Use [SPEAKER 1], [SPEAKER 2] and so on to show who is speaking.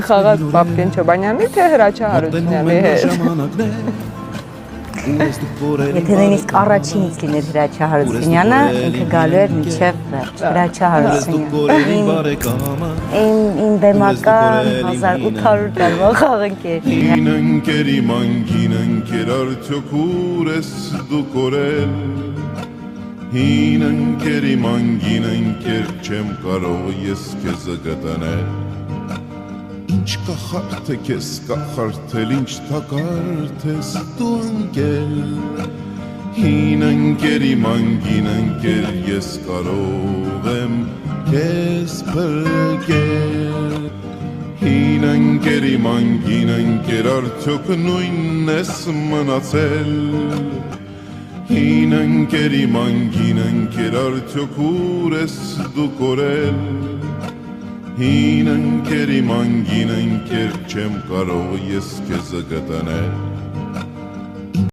[SPEAKER 1] Խաղաց Պապկեն Չոբանյանի թե Հրաչյա Հարությունյանի հետ։
[SPEAKER 2] Եթե նույնիսկ առաջինից լիներ Հրաչյա Հարությունյանը, ինքը գալու էր մինչև վերջ։ Հրաչյա Հարությունյանը իմ բեմական 1800 տարվա խաղընկեր։
[SPEAKER 3] Հին ընկերի մանգին ընկեր արդյոք ուր ես դու կորել։ Հին ընկերի մանգին ընկեր չեմ կարող ես քեզ գտնել։ Ինչ կախարդ է քեզ կախարդել, ինչ թակարդ ես դու ընկել։ Հին ընկերի մանգին ընկեր ես կարող եմ քեզ փրկել։ Հին ընկերի մանգին ընկեր արդյոք նույնն ես մնացել։ Հին ընկերի մանգին ընկեր արդյոք ուր ես դու կորել։ Հին ընկերի մանգին ընկեր չեմ կարող ես քեզ գտնել։